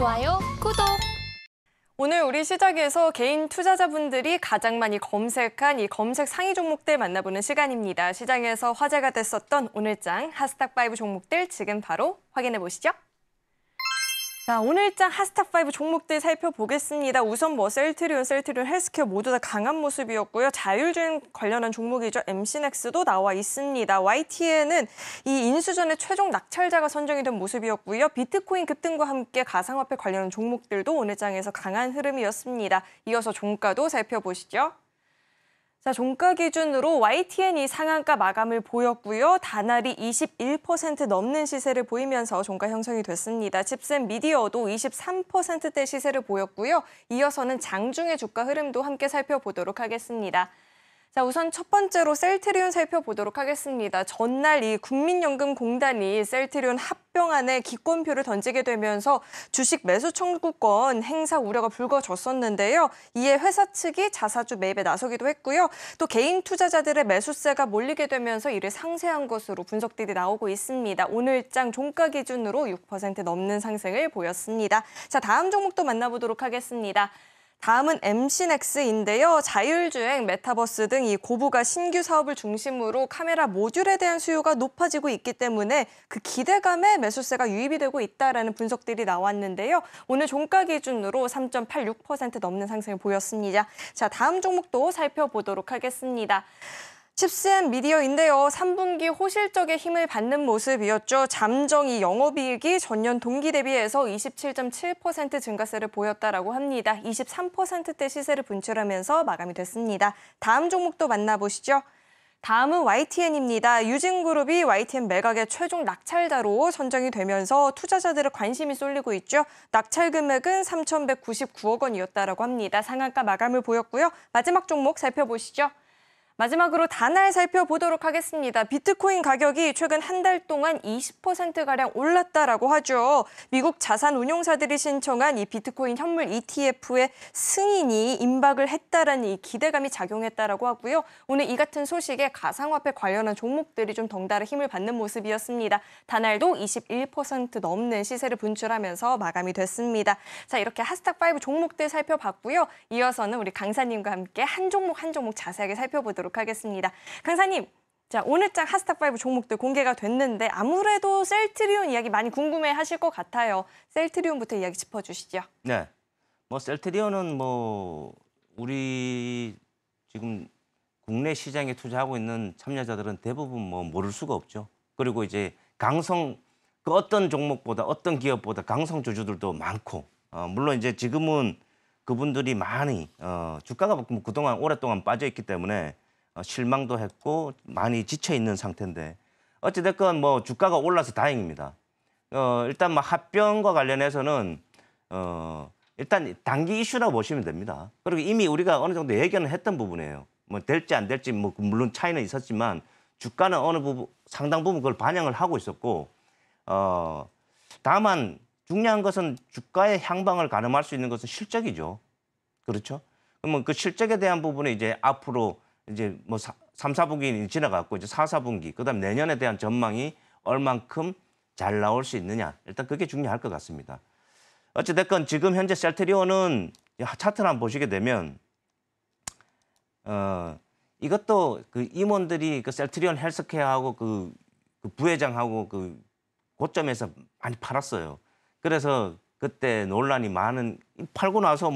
좋아요, 구독! 오늘 우리 시작에서 개인 투자자분들이 가장 많이 검색한 이 검색 상위 종목들 만나보는 시간입니다. 시장에서 화제가 됐었던 오늘장 하스탁5 종목들 지금 바로 확인해 보시죠. 자, 오늘장 하스탁5 종목들 살펴보겠습니다. 우선 셀트리온, 헬스케어 모두 다 강한 모습이었고요. 자율주행 관련한 종목이죠. MC넥스도 나와 있습니다. YTN은 이 인수전의 최종 낙찰자가 선정이 된 모습이었고요. 비트코인 급등과 함께 가상화폐 관련한 종목들도 오늘 장에서 강한 흐름이었습니다. 이어서 종가도 살펴보시죠. 자, 종가 기준으로 YTN이 상한가 마감을 보였고요. 다날이 21% 넘는 시세를 보이면서 종가 형성이 됐습니다. 칩센 미디어도 23%대 시세를 보였고요. 이어서는 장중의 주가 흐름도 함께 살펴보도록 하겠습니다. 자, 우선 첫 번째로 셀트리온 살펴보도록 하겠습니다. 전날 이 국민연금공단이 셀트리온 합병안에 기권표를 던지게 되면서 주식 매수 청구권 행사 우려가 불거졌었는데요. 이에 회사 측이 자사주 매입에 나서기도 했고요. 또 개인 투자자들의 매수세가 몰리게 되면서 이를 상쇄한 것으로 분석들이 나오고 있습니다. 오늘장 종가 기준으로 6% 넘는 상승을 보였습니다. 자, 다음 종목도 만나보도록 하겠습니다. 다음은 MC넥스인데요. 자율주행, 메타버스 등 이 고부가 신규 사업을 중심으로 카메라 모듈에 대한 수요가 높아지고 있기 때문에 그 기대감에 매수세가 유입이 되고 있다라는 분석들이 나왔는데요. 오늘 종가 기준으로 3.86% 넘는 상승을 보였습니다. 자, 다음 종목도 살펴보도록 하겠습니다. 칩센 미디어인데요. 3분기 호실적의 힘을 받는 모습이었죠. 잠정이 영업이익이 전년 동기 대비해서 27.7% 증가세를 보였다라고 합니다. 23%대 시세를 분출하면서 마감이 됐습니다. 다음 종목도 만나보시죠. 다음은 YTN입니다. 유진그룹이 YTN 매각의 최종 낙찰자로 선정이 되면서 투자자들의 관심이 쏠리고 있죠. 낙찰 금액은 3,199억 원이었다라고 합니다. 상한가 마감을 보였고요. 마지막 종목 살펴보시죠. 마지막으로 다날 살펴보도록 하겠습니다. 비트코인 가격이 최근 한 달 동안 20%가량 올랐다라고 하죠. 미국 자산운용사들이 신청한 이 비트코인 현물 ETF의 승인이 임박을 했다라는 이 기대감이 작용했다라고 하고요. 오늘 이 같은 소식에 가상화폐 관련한 종목들이 좀 덩달아 힘을 받는 모습이었습니다. 다날도 21% 넘는 시세를 분출하면서 마감이 됐습니다. 자, 이렇게 하스탁5 종목들 살펴봤고요. 이어서는 우리 강사님과 함께 한 종목 자세하게 살펴보도록 하겠습니다. 강사님, 자, 오늘장 하스탁5 종목들 공개가 됐는데 아무래도 셀트리온 이야기 많이 궁금해하실 것 같아요. 셀트리온부터 이야기 짚어주시죠. 네, 셀트리온은 우리 지금 국내 시장에 투자하고 있는 참여자들은 대부분 모를 수가 없죠. 그리고 이제 그 어떤 종목보다 어떤 기업보다 강성 주주들도 많고, 물론 이제 지금은 그분들이 많이 주가가 그동안 오랫동안 빠져 있기 때문에 실망도 했고 많이 지쳐 있는 상태인데, 어찌됐건 주가가 올라서 다행입니다. 일단 합병과 관련해서는 일단 단기 이슈라고 보시면 됩니다. 그리고 이미 우리가 어느 정도 예견을 했던 부분이에요. 될지 안 될지 물론 차이는 있었지만 주가는 상당 부분 그걸 반영을 하고 있었고, 다만 중요한 것은 주가의 향방을 가늠할 수 있는 것은 실적이죠. 그렇죠? 그러면 그 실적에 대한 부분에 이제 앞으로 이제 3, 4분기 지나갔고 이제 4, 4분기 그다음 내년에 대한 전망이 얼만큼 잘 나올 수 있느냐, 일단 그게 중요할 것 같습니다. 어찌됐건 지금 현재 셀트리온은 차트를 한번 보시게 되면 이것도 그 임원들이 그 셀트리온 헬스케어하고 그 부회장하고 그 고점에서 많이 팔았어요. 그래서 그때 논란이 많은, 팔고 나서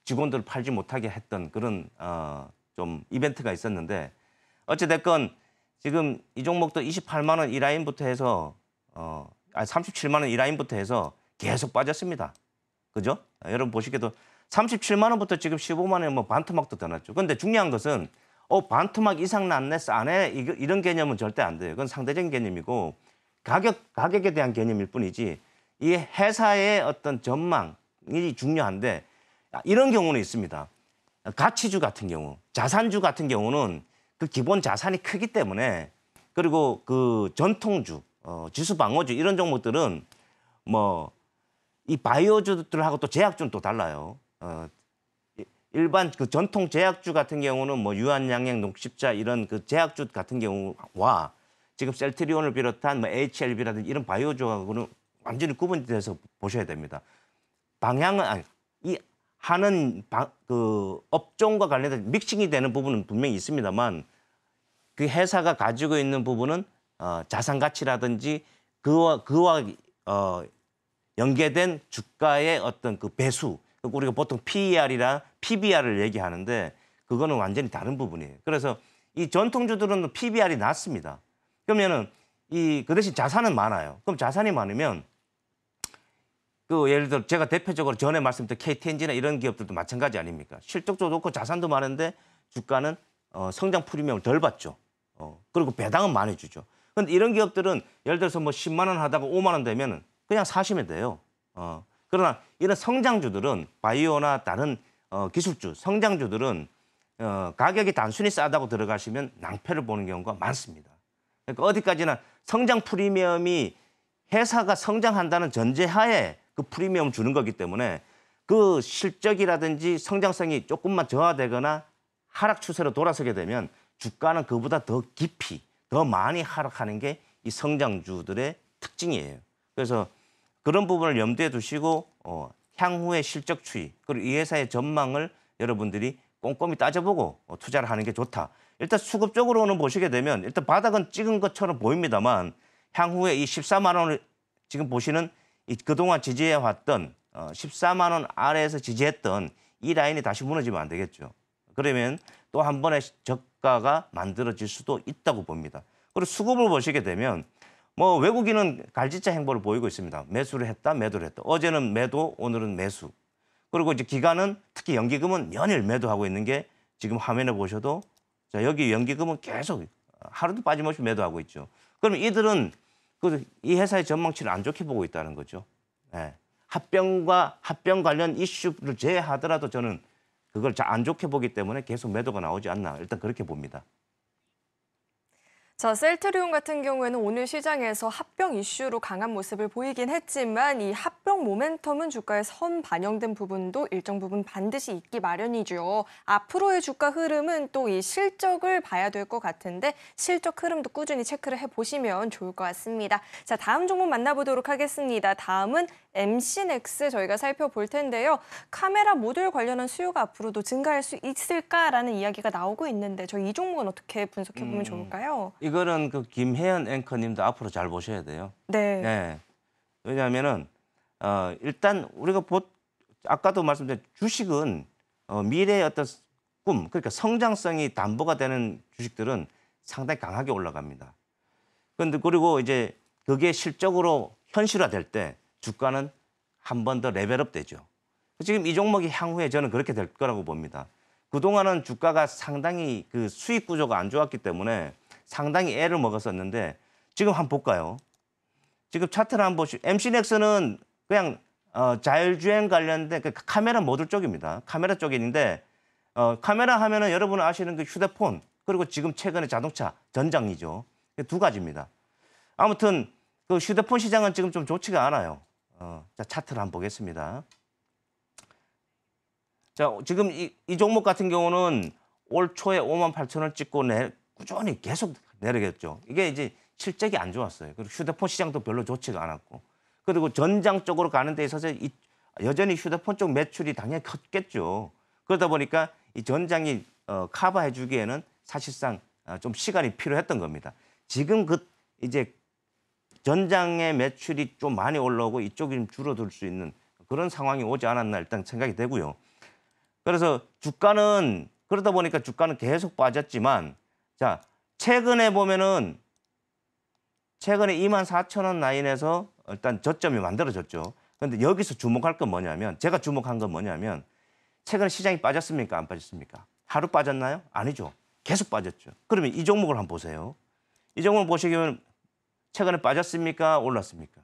직원들을 팔지 못하게 했던 그런 좀 이벤트가 있었는데, 어찌됐건 지금 이 종목도 28만 원 이 라인부터 해서 37만 원 이 라인부터 해서 계속 빠졌습니다. 그죠? 여러분 보시기에도 37만 원부터 지금 15만 원에 반토막도 더 났죠. 근데 중요한 것은 반토막 이상 났네, 싸네, 이런 개념은 절대 안 돼요. 그건 상대적인 개념이고 가격에 대한 개념일 뿐이지, 이 회사의 어떤 전망이 중요한데, 이런 경우는 있습니다. 가치주 같은 경우, 자산주 같은 경우는 그 기본 자산이 크기 때문에, 그리고 그 전통주, 지수방어주 이런 종목들은 이 바이오주들하고 또 제약주는 또 달라요. 일반 그 전통 제약주 같은 경우는 유한양행, 녹십자 이런 그 제약주 같은 경우와 지금 셀트리온을 비롯한 HLB라든지 이런 바이오주하고는 완전히 구분돼서 보셔야 됩니다. 방향은 아니, 이 하는 그 업종과 관련된 믹싱이 되는 부분은 분명히 있습니다만 그 회사가 가지고 있는 부분은 자산 가치라든지 그와 연계된 주가의 어떤 그 배수, 우리가 보통 PER이랑 PBR을 얘기하는데 그거는 완전히 다른 부분이에요. 그래서 이 전통주들은 PBR이 낮습니다. 그러면은 그 대신 자산은 많아요. 그럼 자산이 많으면 그 예를 들어 제가 대표적으로 전에 말씀드린 KTNG나 이런 기업들도 마찬가지 아닙니까? 실적도 좋고 자산도 많은데 주가는 성장 프리미엄을 덜 받죠. 그리고 배당은 많이 주죠. 근데 이런 기업들은 예를 들어서 뭐 10만 원 하다가 5만 원 되면은 그냥 사시면 돼요. 그러나 이런 성장주들은 바이오나 다른 기술주, 성장주들은 가격이 단순히 싸다고 들어가시면 낭패를 보는 경우가 많습니다. 그러니까 어디까지나 성장 프리미엄이 회사가 성장한다는 전제하에 그 프리미엄을 주는 거기 때문에 그 실적이라든지 성장성이 조금만 저하되거나 하락 추세로 돌아서게 되면 주가는 그보다 더 깊이, 더 많이 하락하는 게 이 성장주들의 특징이에요. 그래서 그런 부분을 염두에 두시고 향후의 실적 추이, 그리고 이 회사의 전망을 여러분들이 꼼꼼히 따져보고 투자를 하는 게 좋다. 일단 수급적으로는 보시게 되면 일단 바닥은 찍은 것처럼 보입니다만 향후에 이 14만 원을 지금 보시는 그동안 지지해 왔던 14만 원 아래에서 지지했던 이 라인이 다시 무너지면 안 되겠죠. 그러면 또 한 번의 저가가 만들어질 수도 있다고 봅니다. 그리고 수급을 보시게 되면 뭐 외국인은 갈지자 행보를 보이고 있습니다. 매수를 했다, 매도를 했다. 어제는 매도, 오늘은 매수. 그리고 이제 기관은 특히 연기금은 연일 매도하고 있는 게 지금 화면에 보셔도 자, 여기 연기금은 계속 하루도 빠짐없이 매도하고 있죠. 그럼 이들은 이 회사의 전망치를 안 좋게 보고 있다는 거죠. 네. 합병 관련 이슈를 제외하더라도 저는 그걸 잘 안 좋게 보기 때문에 계속 매도가 나오지 않나 일단 그렇게 봅니다. 자, 셀트리온 같은 경우에는 오늘 시장에서 합병 이슈로 강한 모습을 보이긴 했지만 이 합병 모멘텀은 주가에 선 반영된 부분도 일정 부분 반드시 있기 마련이죠. 앞으로의 주가 흐름은 또 이 실적을 봐야 될 것 같은데 실적 흐름도 꾸준히 체크를 해보시면 좋을 것 같습니다. 자, 다음 종목 만나보도록 하겠습니다. 다음은 MC넥스 저희가 살펴볼 텐데요. 카메라 모듈 관련한 수요가 앞으로도 증가할 수 있을까라는 이야기가 나오고 있는데 저희 이 종목은 어떻게 분석해보면 좋을까요? 이거는 그 김혜연 앵커님도 앞으로 잘 보셔야 돼요. 네. 네. 왜냐하면은 일단 우리가 아까도 말씀드린 주식은 미래의 어떤 꿈, 그러니까 성장성이 담보가 되는 주식들은 상당히 강하게 올라갑니다. 그런데 그리고 이제 그게 실적으로 현실화될 때 주가는 한 번 더 레벨업 되죠. 지금 이 종목이 향후에 저는 그렇게 될 거라고 봅니다. 그동안은 주가가 상당히 그 수익 구조가 안 좋았기 때문에 상당히 애를 먹었었는데 지금 한번 볼까요? 지금 차트를 한번 보시죠. MC넥스는 그냥 자율주행 관련된 그 카메라 모듈 쪽입니다. 카메라 쪽인데 카메라 하면은 여러분 아시는 그 휴대폰 그리고 지금 최근에 자동차 전장이죠. 두 가지입니다. 아무튼 그 휴대폰 시장은 지금 좀 좋지가 않아요. 자, 차트를 한번 보겠습니다. 자, 지금 이 종목 같은 경우는 올 초에 58,000원 찍고 꾸준히 계속 내려갔죠. 이게 이제 실적이 안 좋았어요. 그리고 휴대폰 시장도 별로 좋지가 않았고. 그리고 전장 쪽으로 가는 데 있어서 여전히 휴대폰 쪽 매출이 당연히 컸겠죠. 그러다 보니까 이 전장이 커버해 주기에는 사실상 좀 시간이 필요했던 겁니다. 지금 이제 전장의 매출이 좀 많이 올라오고 이쪽이 좀 줄어들 수 있는 그런 상황이 오지 않았나 일단 생각이 되고요. 그래서 주가는 그러다 보니까 주가는 계속 빠졌지만 자, 최근에 보면은 최근에 24,000원 라인에서 일단 저점이 만들어졌죠. 그런데 여기서 주목할 건 뭐냐면 제가 주목한 건 뭐냐면 최근에 시장이 빠졌습니까? 안 빠졌습니까? 하루 빠졌나요? 아니죠. 계속 빠졌죠. 그러면 이 종목을 한번 보세요. 이 종목을 보시면 최근에 빠졌습니까? 올랐습니까?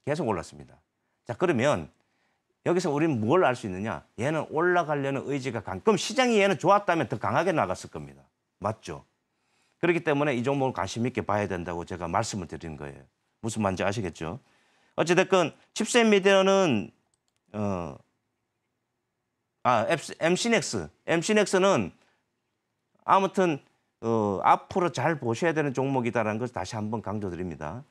계속 올랐습니다. 자, 그러면 여기서 우리는 뭘 알 수 있느냐? 얘는 올라가려는 의지가 그럼 시장이 얘는 좋았다면 더 강하게 나갔을 겁니다. 맞죠? 그렇기 때문에 이 종목을 관심 있게 봐야 된다고 제가 말씀을 드리는 거예요. 무슨 말인지 아시겠죠? 어찌됐건 칩셋 미디어는 MC넥스는 아무튼 앞으로 잘 보셔야 되는 종목이다라는 것을 다시 한번 강조드립니다.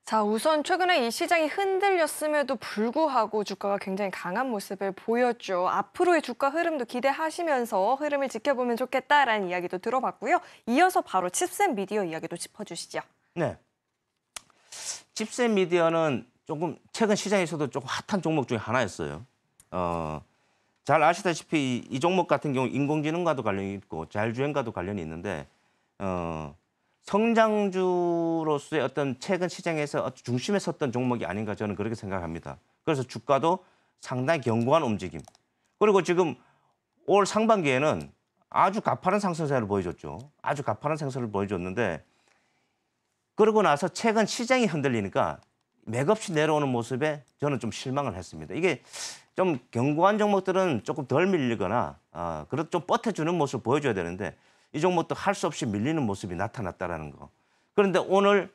자, 우선 최근에 이 시장이 흔들렸음에도 불구하고 주가가 굉장히 강한 모습을 보였죠. 앞으로의 주가 흐름도 기대하시면서 흐름을 지켜보면 좋겠다라는 이야기도 들어봤고요. 이어서 바로 칩셋 미디어 이야기도 짚어주시죠. 네. 칩셋 미디어는 조금 최근 시장에서도 조금 핫한 종목 중에 하나였어요. 잘 아시다시피 이 종목 같은 경우 인공지능과도 관련이 있고 자율주행과도 관련이 있는데 성장주로서의 어떤 최근 시장에서 중심에 섰던 종목이 아닌가 저는 그렇게 생각합니다. 그래서 주가도 상당히 견고한 움직임. 그리고 지금 올 상반기에는 아주 가파른 상승세를 보여줬죠. 아주 가파른 상승을 보여줬는데 그러고 나서 최근 시장이 흔들리니까 맥없이 내려오는 모습에 저는 좀 실망을 했습니다. 이게 좀 견고한 종목들은 조금 덜 밀리거나 그래도 좀 버텨주는 모습을 보여줘야 되는데 이 종목도 할 수 없이 밀리는 모습이 나타났다라는 거. 그런데 오늘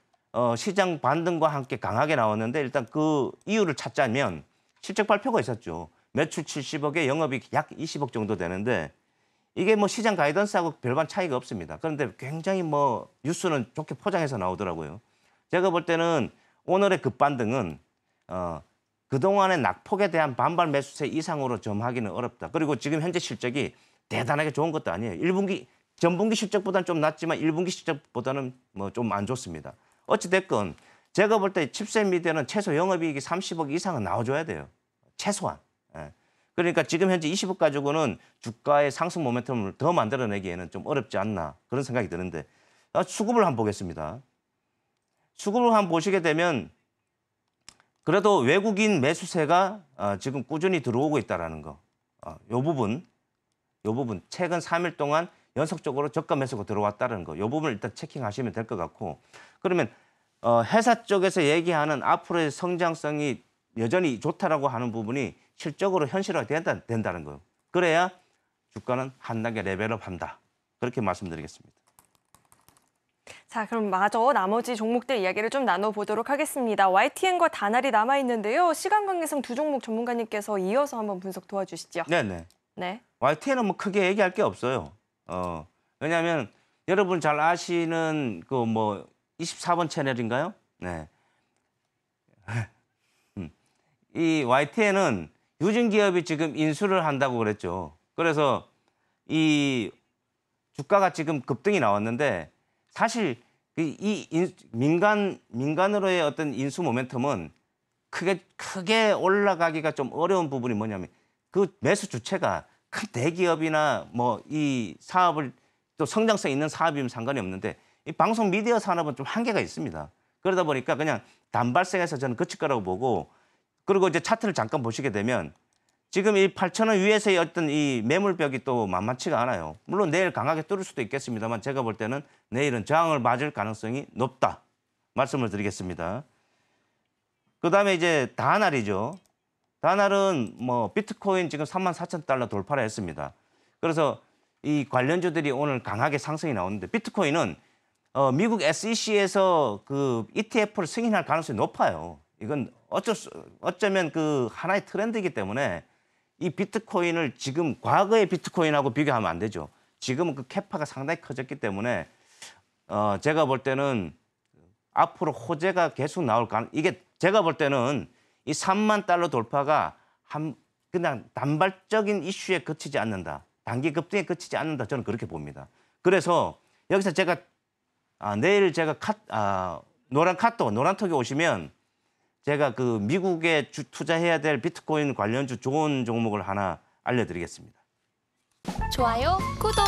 시장 반등과 함께 강하게 나왔는데 일단 그 이유를 찾자면 실적 발표가 있었죠. 매출 70억에 영업이익 약 20억 정도 되는데 이게 뭐 시장 가이던스하고 별반 차이가 없습니다. 그런데 굉장히 뭐 뉴스는 좋게 포장해서 나오더라고요. 제가 볼 때는 오늘의 급반등은 그동안의 낙폭에 대한 반발 매수세 이상으로 점하기는 어렵다. 그리고 지금 현재 실적이 대단하게 좋은 것도 아니에요. 1분기, 전분기 실적보다는 좀 낫지만 1분기 실적보다는 뭐 좀 안 좋습니다. 어찌됐건 제가 볼 때 칩셋 미디어는 최소 영업이익이 30억 이상은 나와줘야 돼요. 최소한. 예. 그러니까 지금 현재 20억 가지고는 주가의 상승 모멘텀을 더 만들어내기에는 좀 어렵지 않나 그런 생각이 드는데 수급을 한번 보겠습니다. 수급을 한번 보시게 되면 그래도 외국인 매수세가 지금 꾸준히 들어오고 있다는 거. 요 부분 최근 3일 동안 연속적으로 저가 매수가 들어왔다는 거. 요 부분을 일단 체킹하시면 될 것 같고 그러면 회사 쪽에서 얘기하는 앞으로의 성장성이 여전히 좋다라고 하는 부분이 실적으로 현실화가 된다는 거예요. 그래야 주가는 한 단계 레벨업한다. 그렇게 말씀드리겠습니다. 자, 그럼 마저 나머지 종목들 이야기를 좀 나눠보도록 하겠습니다. YTN과 다날이 남아있는데요. 시간 관계상 두 종목 전문가님께서 이어서 한번 분석 도와주시죠. 네네. 네. YTN은 뭐 크게 얘기할 게 없어요. 왜냐하면 여러분 잘 아시는 그 뭐 24번 채널인가요? 네. 이 YTN은 유진기업이 지금 인수를 한다고 그랬죠. 그래서 이 주가가 지금 급등이 나왔는데 사실 민간으로의 어떤 인수 모멘텀은 크게 올라가기가 좀 어려운 부분이 뭐냐면 그 매수 주체가 큰 대기업이나 뭐 이 사업을 또 성장성 있는 사업이면 상관이 없는데 이 방송 미디어 산업은 좀 한계가 있습니다. 그러다 보니까 그냥 단발성에서 저는 그칠 거라고 보고 그리고 이제 차트를 잠깐 보시게 되면 지금 이 8,000원 위에서의 어떤 이 매물벽이 또 만만치가 않아요. 물론 내일 강하게 뚫을 수도 있겠습니다만 제가 볼 때는 내일은 저항을 맞을 가능성이 높다. 말씀을 드리겠습니다. 그다음에 이제 다날이죠. 다날은 뭐 비트코인 지금 34,000달러 돌파를 했습니다. 그래서 이 관련주들이 오늘 강하게 상승이 나오는데 비트코인은 미국 SEC에서 그 ETF를 승인할 가능성이 높아요. 이건 어쩌면 그 하나의 트렌드이기 때문에 이 비트코인을 지금 과거의 비트코인하고 비교하면 안 되죠. 지금은 그 캐파가 상당히 커졌기 때문에 제가 볼 때는 앞으로 호재가 계속 나올 이게 제가 볼 때는 이 3만 달러 돌파가 그냥 단발적인 이슈에 그치지 않는다. 단기 급등에 그치지 않는다. 저는 그렇게 봅니다. 그래서 여기서 제가 내일 제가 노란톡에 오시면 제가 그 미국에 투자해야 될 비트코인 관련주 좋은 종목을 하나 알려드리겠습니다. 좋아요, 구독!